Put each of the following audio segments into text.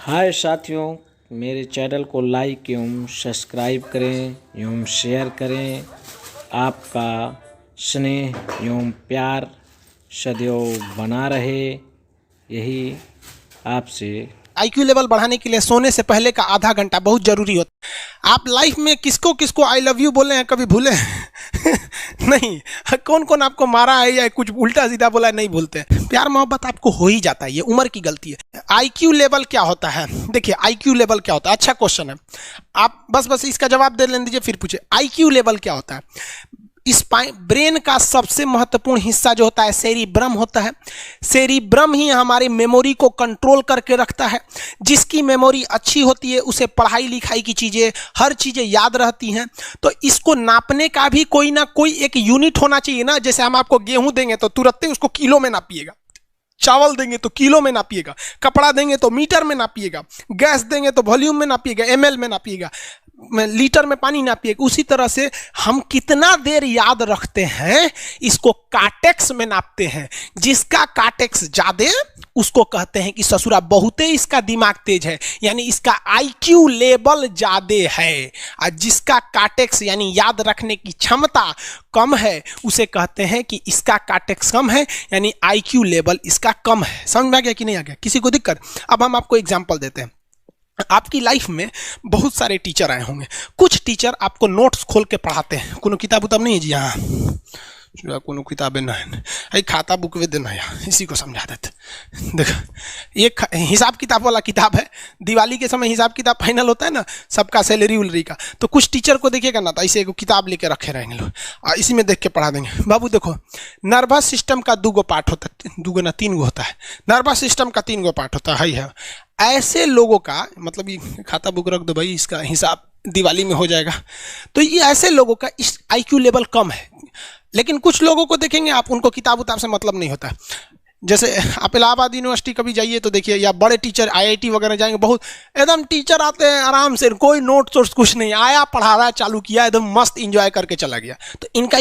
हाय साथियों, मेरे चैनल को लाइक एवं सब्सक्राइब करें एवं शेयर करें। आपका स्नेह एवं प्यार सदैव बना रहे, यही आपसे। आईक्यू लेवल बढ़ाने के लिए सोने से पहले का आधा घंटा बहुत जरूरी होता है। आप लाइफ में किसको किसको आई लव यू बोले हैं कभी भूले हैं? नहीं। कौन कौन आपको मारा है या कुछ उल्टा सीधा बोला है नहीं भूलते। प्यार मोहब्बत आपको हो ही जाता है, ये उम्र की गलती है। आईक्यू लेवल क्या होता है? देखिए आईक्यू लेवल क्या होता है, अच्छा क्वेश्चन है। आप बस इसका जवाब दे लेने दीजिए फिर पूछे आईक्यू लेवल क्या होता है। इस ब्रेन का सबसे महत्वपूर्ण हिस्सा जो होता है सेरिब्रम होता है। सेरिब्रम ही हमारी मेमोरी को कंट्रोल करके रखता है। जिसकी मेमोरी अच्छी होती है उसे पढ़ाई लिखाई की चीज़ें, हर चीज़ें याद रहती हैं। तो इसको नापने का भी कोई ना कोई एक यूनिट होना चाहिए ना। जैसे हम आपको गेहूं देंगे तो तुरंत उसको किलो में नापिएगा, चावल देंगे तो किलो में नापिएगा, कपड़ा देंगे तो मीटर में नापिएगा, गैस देंगे तो वॉल्यूम में नापिएगा, एमएल में नापिएगा, लीटर में पानी नापिएगा। उसी तरह से हम कितना देर याद रखते हैं इसको काटेक्स में नापते हैं। जिसका काटेक्स ज्यादा उसको कहते हैं कि ससुरा बहुते इसका दिमाग तेज है, यानी इसका आईक्यू लेवल ज्यादा है। और जिसका काटेक्स यानी याद रखने की क्षमता कम है उसे कहते हैं कि इसका काटेक्स कम है, यानी आईक्यू लेवल इसका कम है। समझ में आ गया कि नहीं आ गया? किसी को दिक्कत? अब हम आपको एग्जांपल देते हैं। आपकी लाइफ में बहुत सारे टीचर आए होंगे। कुछ टीचर आपको नोट्स खोल के पढ़ाते हैं। कोनो किताब उताब नहीं है जी? हाँ, कोनो किताबें ना है, खाता बुक वे देना यहाँ, इसी को समझा देते। देखो एक हिसाब किताब वाला किताब है। दिवाली के समय हिसाब किताब फाइनल होता है ना, सबका सैलरी उलरी का। तो कुछ टीचर को देखिएगा ना, तो ऐसे एक किताब लेके रखे रहेंगे लोग और इसी में देख के पढ़ा देंगे। बाबू देखो, नर्वस सिस्टम का 2 पार्ट होता है, 2 ना 3 होता है। नर्वस सिस्टम का 3 पार्ट होता है। ऐसे लोगों का मतलब ये खाता बुक रख दो भाई, इसका हिसाब दिवाली में हो जाएगा। तो ये ऐसे लोगों का इस आईक्यू लेवल कम है। लेकिन कुछ लोगों को देखेंगे आप, उनको किताब उताब से मतलब नहीं होता। जैसे आप इलाहाबाद यूनिवर्सिटी कभी जाइए तो देखिए, या बड़े टीचर आईआईटी वगैरह जाएंगे, बहुत एकदम टीचर आते हैं आराम से, कोई नोट सोर्स कुछ नहीं, आया पढ़ा रहा है, चालू किया, एकदम मस्त इंजॉय करके चला गया। तो इनका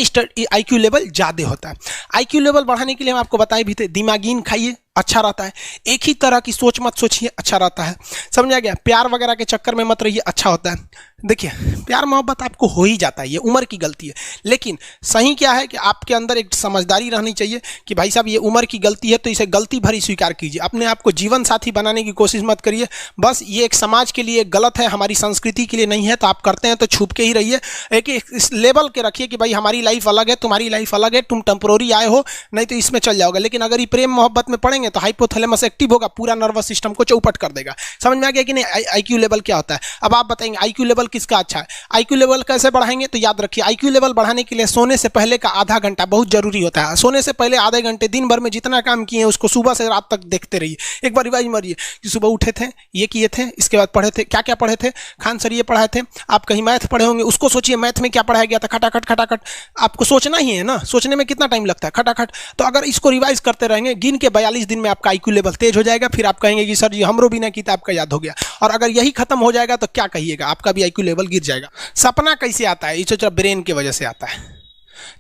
आईक्यू लेवल ज़्यादा होता है। आईक्यू लेवल बढ़ाने के लिए हम आपको बताए भी थे, दिमागीन खाइए, अच्छा रहता है। एक ही तरह की सोच मत सोचिए, अच्छा रहता है। समझ आ गया? प्यार वगैरह के चक्कर में मत रहिए, अच्छा होता है। देखिए प्यार मोहब्बत आपको हो ही जाता है, ये उम्र की गलती है। लेकिन सही क्या है कि आपके अंदर एक समझदारी रहनी चाहिए कि भाई साहब ये उम्र की गलती है, तो इसे गलती भरी स्वीकार कीजिए। अपने आप को जीवन साथी बनाने की कोशिश मत करिए। बस ये एक समाज के लिए गलत है, हमारी संस्कृति के लिए नहीं है। तो आप करते हैं तो छुप के ही रहिए। एक इस लेवल के रखिए कि भाई हमारी लाइफ अलग है, तुम्हारी लाइफ अलग है, तुम टेम्पोररी आए हो, नहीं तो इसमें चल जाओगे। लेकिन अगर ये प्रेम मोहब्बत में पड़ेंगे तो हाइपोथैलेमस एक्टिव होगा, पूरा नर्वस सिस्टम को चौपट कर देगा। समझ में आ गया कि नहीं आईक्यू लेवल क्या होता है? अब आप बताएंगे आईक्यू लेवल किसका अच्छा है, आईक्यू लेवल कैसे बढ़ाएंगे? तो याद रखिए, आईक्यू लेवल बढ़ाने के लिए सोने से पहले का आधा घंटा बहुत जरूरी होता है। सोने से पहले आधे घंटे दिन भर में जितना काम किए उसको सुबह से रात तक देखते रहिए। एक बार रिवाइज मारिए कि सुबह उठे थे, ये किए थे, इसके बाद पढ़े थे, क्या क्या पढ़े थे, खान सर ये पढ़ाए थे। आप कहीं मैथ पढ़े होंगे, उसको सोचिए मैथ में क्या पढ़ाया गया था, खटाखट खटाखट। आपको सोचना ही है ना, सोचने में कितना टाइम लगता है, खटाखट। तो अगर इसको रिवाइज करते रहेंगे, गिन के 42 दिन में आपका आईक्यू लेवल तेज हो जाएगा। फिर आप कहेंगे कि सर जी हमरो बिना किताब का याद हो गया। और अगर यही खत्म हो जाएगा तो क्या कहिएगा, आपका भी आईक्यू लेवल गिर जाएगा। सपना कैसे आता है? ये ब्रेन की वजह से आता है।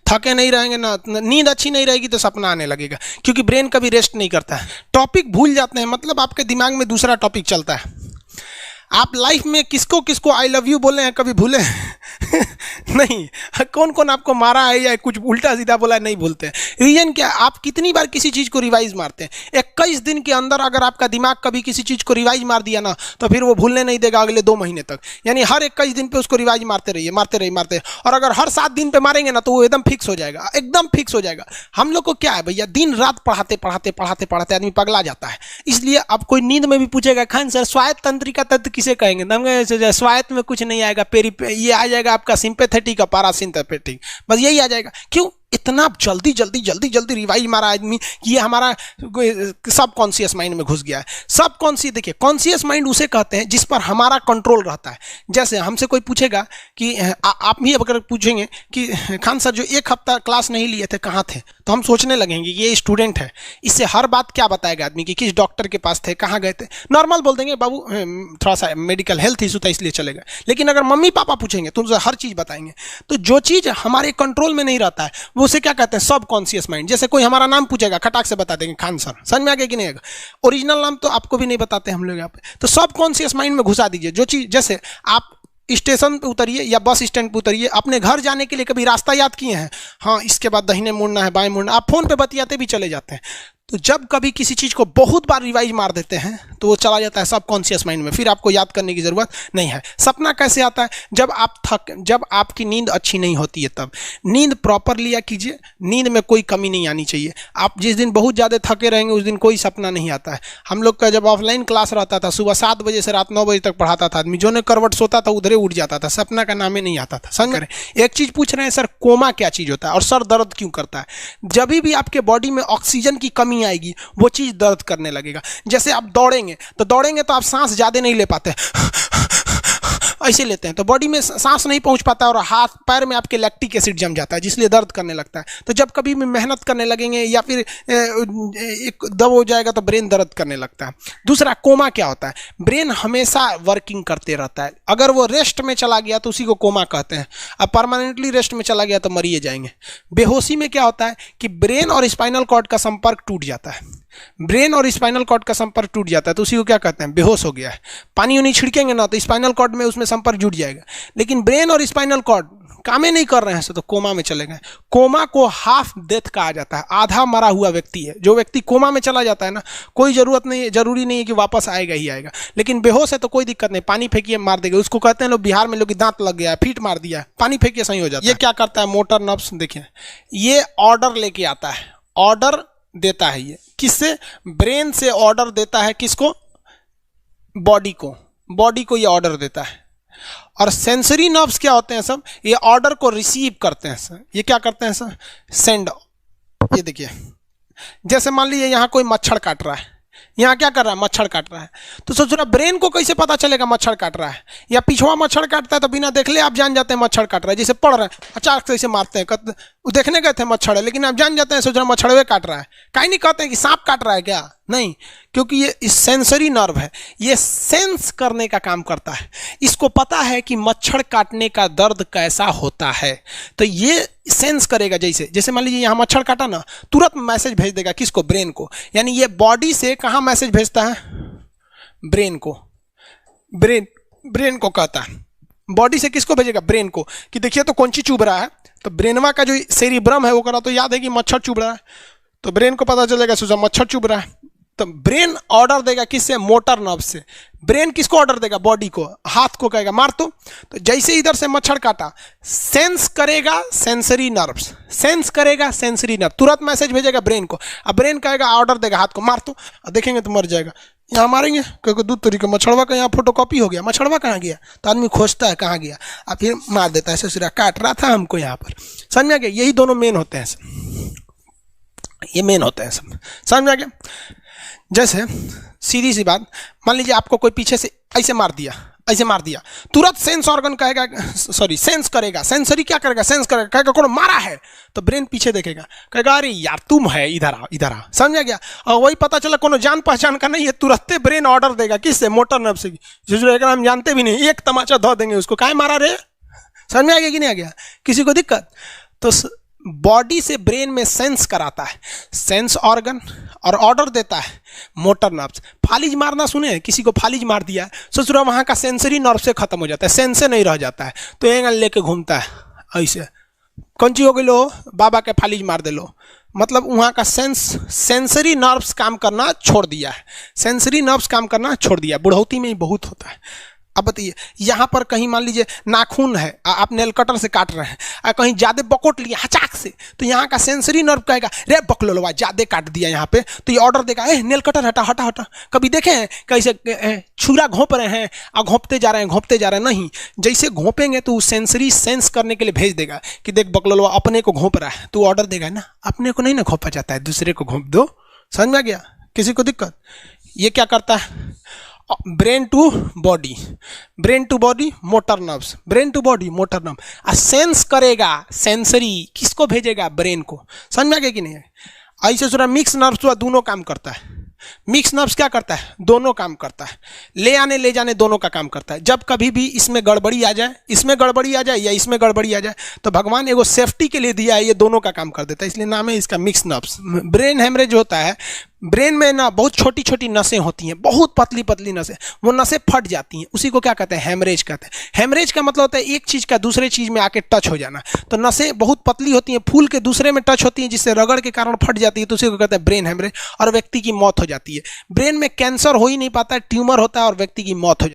थके नहीं रहेंगे ना, नींद अच्छी नहीं रहेगी तो सपना आने लगेगा, क्योंकि ब्रेन कभी रेस्ट नहीं करता है। टॉपिक भूल जाते हैं, मतलब आपके दिमाग में दूसरा टॉपिक चलता है। आप लाइफ में किसको किसको आई लव यू बोले हैं कभी भूले हैं? नहीं। कौन कौन आपको मारा है या कुछ उल्टा सीधा बोला है नहीं भूलते। रीजन क्या? आप कितनी बार किसी चीज़ को रिवाइज मारते हैं। 21 दिन के अंदर अगर आपका दिमाग कभी किसी चीज़ को रिवाइज मार दिया ना, तो फिर वो भूलने नहीं देगा अगले 2 महीने तक। यानी हर 21 दिन पे उसको रिवाइज मारते रहिए, मारते रहिए, मारते। और अगर हर 7 दिन पे मारेंगे ना तो वो एकदम फिक्स हो जाएगा, एकदम फिक्स हो जाएगा। हम लोग को क्या है भैया, दिन रात पढ़ाते पढ़ाते पढ़ाते पढ़ाते आदमी पगला जाता है। इसलिए अब कोई नींद में भी पूछेगा खान सर स्वायत्त तंत्रिका तत्व किसे कहेंगे, स्वायत्त में कुछ नहीं आएगा, ये आ जाएगा आपका सिंपैथेटिक और पैरासिम्पैथेटिक, बस यही आ जाएगा। क्यों इतना जल्दी जल्दी जल्दी जल्दी रिवाइज मारा आदमी? ये हमारा सब कॉन्शियस माइंड में घुस गया है। सब कॉन्शियस, देखिए कॉन्शियस माइंड उसे कहते हैं जिस पर हमारा कंट्रोल रहता है। जैसे हमसे कोई पूछेगा कि आप भी अगर पूछेंगे कि खान सर जो 1 हफ्ता क्लास नहीं लिए थे कहाँ थे, तो हम सोचने लगेंगे ये स्टूडेंट है, इससे हर बात क्या बताएगा आदमी कि किस डॉक्टर के पास थे, कहाँ गए थे। नॉर्मल बोल देंगे बाबू थोड़ा सा मेडिकल हेल्थ इशू था इसलिए चले गए। लेकिन अगर मम्मी पापा पूछेंगे तो उनसे हर चीज़ बताएंगे। तो जो चीज़ हमारे कंट्रोल में नहीं रहता है वो उसे क्या कहते हैं, सब कॉन्शियस माइंड। जैसे कोई हमारा नाम पूछेगा, खटाक से बता देंगे खान सर, समझ में आ गया कि नहीं आएगा। ओरिजिनल नाम तो आपको भी नहीं बताते हम लोग यहाँ पे, तो सब कॉन्शियस माइंड में घुसा दीजिए। जो चीज़, जैसे आप स्टेशन पे उतरिए या बस स्टैंड पे उतरिए, अपने घर जाने के लिए कभी रास्ता याद किए हैं, हाँ इसके बाद दाहिने मुड़ना है, बाएं मुड़ना, आप फोन पे बतियाते भी चले जाते हैं। तो जब कभी किसी चीज़ को बहुत बार रिवाइज मार देते हैं तो वो चला जाता है सब कॉन्शियस माइंड में, फिर आपको याद करने की ज़रूरत नहीं है। सपना कैसे आता है, जब आपकी नींद अच्छी नहीं होती है तब। नींद प्रॉपर लिया कीजिए, नींद में कोई कमी नहीं आनी चाहिए। आप जिस दिन बहुत ज़्यादा थके रहेंगे उस दिन कोई सपना नहीं आता है। हम लोग का जब ऑफलाइन क्लास रहता था, सुबह 7 बजे से रात 9 बजे तक पढ़ाता था आदमी, जो ने करवट सोता था उधरे उठ जाता था, सपना का नाम ही नहीं आता था। समझ रहे, एक चीज़ पूछ रहे हैं सर, कोमा क्या चीज़ होता है और सर दर्द क्यों करता है? जब भी आपके बॉडी में ऑक्सीजन की कमी आएगी वो चीज़ दर्द करने लगेगा। जैसे आप दौड़ेंगे तो आप सांस ज़्यादा नहीं ले पाते, ऐसे लेते हैं तो बॉडी में सांस नहीं पहुंच पाता और हाथ पैर में आपके लैक्टिक एसिड जम जाता है, जिसलिए दर्द करने लगता है। तो जब कभी भी मेहनत करने लगेंगे या फिर एक दब हो जाएगा तो ब्रेन दर्द करने लगता है। दूसरा, कोमा क्या होता है, ब्रेन हमेशा वर्किंग करते रहता है। अगर वो रेस्ट में चला गया तो उसी को कोमा कहते हैं। अब परमानेंटली रेस्ट में चला गया तो मरिए जाएंगे। बेहोशी में क्या होता है कि ब्रेन और स्पाइनल कॉर्ड का संपर्क टूट जाता है, ब्रेन और स्पाइनल कॉर्ड का संपर्क टूट जाता है तो उसी को क्या कहते हैं, बेहोश हो गया है। पानी उनी छिड़केंगे ना तो स्पाइनल कॉर्ड में उसमें संपर्क जुट जाएगा, लेकिन ब्रेन और स्पाइनल कॉर्ड काम ही नहीं कर रहे हैं तो कोमा में चले गए। कोमा को हाफ डेथ कहा जाता है, आधा मरा हुआ व्यक्ति है। जो व्यक्ति कोमा में चला जाता है ना, कोई जरूरी नहीं है कि वापस आएगा ही आएगा, लेकिन बेहोश है तो कोई दिक्कत नहीं, पानी फेंकिए मार देगा। उसको कहते हैं लोग बिहार में, लोग दांत लग गया, फीट मार दिया, पानी फेंकिए सही हो जाता है। ये क्या करता है, मोटर नर्व्स, देखिए ये ऑर्डर लेके आता है, ऑर्डर देता है। ये किससे, ब्रेन से ऑर्डर देता है, किसको, बॉडी को ये ऑर्डर देता है। और सेंसरी नर्व्स क्या होते हैं सब, ये ऑर्डर को रिसीव करते हैं सर। ये क्या करते हैं सर, सेंड। ये देखिए, जैसे मान लीजिए यहाँ कोई मच्छर काट रहा है, यहाँ क्या कर रहा है, मच्छर काट रहा है, तो सोच रहा ब्रेन को कैसे पता चलेगा मच्छर काट रहा है, या पिछवा मच्छर काटता है तो बिना देख ले आप जान जाते हैं मच्छर काट रहा है। जैसे पढ़ रहे हैं, अचानक से ऐसे मारते हैं, वो देखने गए थे मच्छर है, लेकिन आप जान जाते हैं, सोच रहे मच्छरवे काट रहा है। कहीं नहीं कहते हैं कि सांप काट रहा है क्या, नहीं, क्योंकि ये सेंसरी नर्व है, ये सेंस करने का काम करता है। इसको पता है कि मच्छर काटने का दर्द कैसा होता है, तो ये सेंस करेगा। जैसे मान लीजिए यहाँ मच्छर काटा ना, तुरंत मैसेज भेज देगा, किसको, ब्रेन को। यानी ये बॉडी से कहाँ मैसेज भेजता है, ब्रेन को। ब्रेन को कहता है, बॉडी से किसको भेजेगा, ब्रेन को, कि देखिए तो कौन सी चुभ रहा है। तो ब्रेनवा का जो सेरिब्रम है वो करा तो याद है कि मच्छर चुभ रहा है, तो ब्रेन को पता चलेगा सोचा मच्छर चुभ रहा है, तो ब्रेन ऑर्डर देगा किससे, मोटर नर्व से। ब्रेन किसको ऑर्डर देगा, बॉडी को, हाथ को कहेगा मार तो जैसे इधर से मच्छर काटा, सेंस करेगा सेंसरी नर्व्स, सेंस करेगा सेंसरी नर्व, तुरंत मैसेज भेजेगा ब्रेन को। अब ब्रेन कहेगा, ऑर्डर देगा हाथ को मार तो, देखेंगे तो मर जाएगा। यहाँ मारेंगे क्योंकि दूध तरीके मच्छरवा का यहाँ फोटोकॉपी हो गया, मच्छरवा कहाँ गया, तो आदमी खोजता है कहाँ गया, अब फिर मार देता है, ससुरा काट रहा था हमको यहाँ पर। समझ में आ गया, यही दोनों मेन होते हैं, ये मेन होते हैं सब, समझ में आ गया। जैसे सीधी सी बात, मान लीजिए आपको कोई पीछे से ऐसे मार दिया, तुरंत सेंस ऑर्गन कहेगा, सेंस करेगा, सेंसरी क्या करेगा, सेंस करेगा, कहेगा कौन मारा है, तो ब्रेन पीछे देखेगा, कहेगा अरे यार तुम है, इधर आ। समझ गया, और वही पता चला कोनो जान पहचान का नहीं है, तुरंत ब्रेन ऑर्डर देगा, किससे, मोटर नर्व से, जो हम जानते भी नहीं, एक तमाचा धो देंगे उसको, काहे मारा रे। समझ में आ गया कि नहीं आ गया, किसी को दिक्कत। तो बॉडी से ब्रेन में सेंस कराता है, सेंस ऑर्गन, और ऑर्डर देता है मोटर नर्व्स। फालिज मारना सुने, किसी को फालिज मार दिया, सोच रहा वहाँ का सेंसरी नर्व से खत्म हो जाता है, सेंस से नहीं रह जाता है, तो एंगल लेके घूमता है ऐसे, कौन ची हो गई लो, बाबा के फालिज मार दे लो, मतलब वहाँ का सेंसरी नर्व्स काम करना छोड़ दिया है, सेंसरी नर्व्स काम करना छोड़ दिया। बुढ़ौती में ही बहुत होता है। अब बताइए, यहाँ पर कहीं मान लीजिए नाखून है, आप नेल कटर से काट रहे हैं, कहीं ज़्यादा बकोट लिया हचाक से, तो यहाँ का सेंसरी नर्व कहेगा रे बकलोलवा ज़्यादा काट दिया यहाँ पे, तो ये ऑर्डर देगा, नेल कटर हटा हटा हटा। कभी देखे हैं कैसे छुरा घोंप रहे हैं और घोंपते जा रहे हैं, नहीं, जैसे घोंपेंगे तो सेंसरी सेंस करने के लिए भेज देगा कि देख बकलोलवा अपने को घोंप रहा है, तो ऑर्डर देगा ना, अपने को नहीं ना घोंपा जाता है, दूसरे को घोंप दो। समझ में आ गया, किसी को दिक्कत। ये क्या करता है, brain to body motor nerves, brain to body motor nerve, sense करेगा, सेंसरी किसको भेजेगा, ब्रेन को। समझ में आ गया कि नहीं, ऐसे सुना मिक्स नर्व्स दोनों काम करता है। मिक्स नर्व्स क्या करता है, दोनों काम करता है, ले आने ले जाने दोनों का काम करता है। जब कभी भी इसमें गड़बड़ी आ जाए, इसमें गड़बड़ी आ जाए या इसमें गड़बड़ी आ जाए, तो भगवान एगो सेफ्टी के लिए दिया है, ये दोनों का काम कर देता है, इसलिए नाम है इसका मिक्स नर्व्स। ब्रेन हेमरेज होता है, ब्रेन में ना बहुत छोटी छोटी नसें होती हैं, बहुत पतली पतली नसें, वो नसें फट जाती हैं, उसी को क्या कहते हैं, हेमरेज कहते हैं। हेमरेज का मतलब होता है एक चीज़ का दूसरे चीज़ में आके टच हो जाना। तो नसें बहुत पतली होती हैं, फूल के दूसरे में टच होती हैं, जिससे रगड़ के कारण फट जाती है, तो उसी को कहते हैं ब्रेन हेमरेज, और व्यक्ति की मौत हो जाती है। ब्रेन में कैंसर हो ही नहीं पाता है, ट्यूमर होता है और व्यक्ति की मौत हो जाती है।